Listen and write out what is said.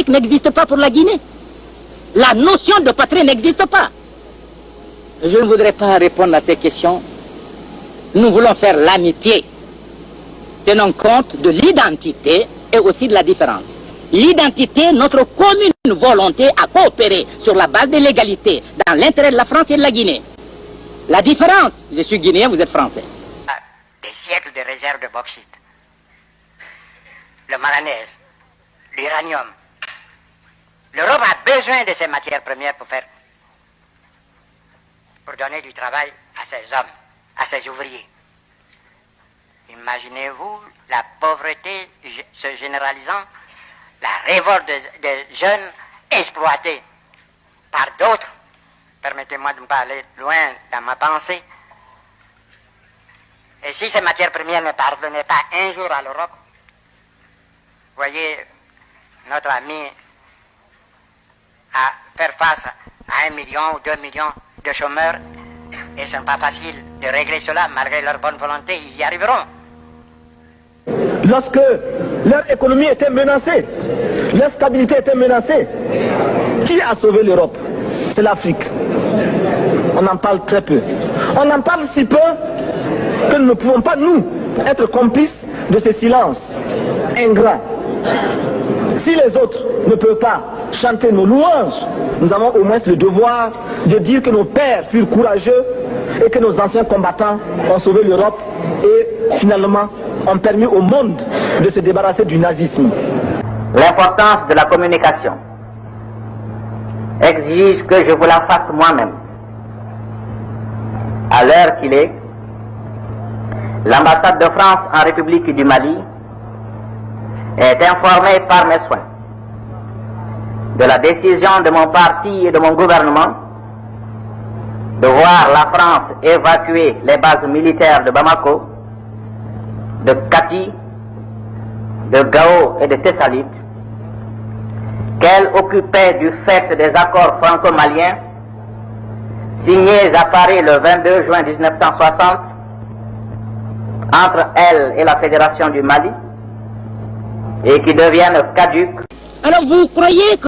l'Afrique n'existe pas pour la Guinée. La notion de patrie n'existe pas. Je ne voudrais pas répondre à ces questions. Nous voulons faire l'amitié, tenant compte de l'identité et aussi de la différence. L'identité, notre commune volonté à coopérer sur la base de l'égalité dans l'intérêt de la France et de la Guinée. La différence, je suis guinéen, vous êtes français. Des siècles de réserves de bauxite, le manganèse, l'uranium. L'Europe a besoin de ces matières premières pour donner du travail à ses hommes, à ses ouvriers. Imaginez-vous la pauvreté se généralisant, la révolte des jeunes exploités par d'autres. Permettez-moi de ne pas aller loin dans ma pensée. Et si ces matières premières ne parvenaient pas un jour à l'Europe, voyez notre ami à faire face à 1 million ou 2 millions de chômeurs, et ce n'est pas facile de régler cela, malgré leur bonne volonté, ils y arriveront. Lorsque leur économie était menacée, leur stabilité était menacée, qui a sauvé l'Europe? C'est l'Afrique. On en parle très peu. On en parle si peu que nous ne pouvons pas, nous, être complices de ce silence ingrat. Si les autres ne peuvent pas chanter nos louanges, nous avons au moins le devoir de dire que nos pères furent courageux et que nos anciens combattants ont sauvé l'Europe et finalement ont permis au monde de se débarrasser du nazisme. L'importance de la communication exige que je vous la fasse moi-même. À l'heure qu'il est, l'ambassade de France en République du Mali est informée par mes soins de la décision de mon parti et de mon gouvernement de voir la France évacuer les bases militaires de Bamako, de Kati, de Gao et de Tessalit, qu'elle occupait du fait des accords franco-maliens signés à Paris le 22 juin 1960 entre elle et la Fédération du Mali et qui deviennent caduques. Alors vous croyez que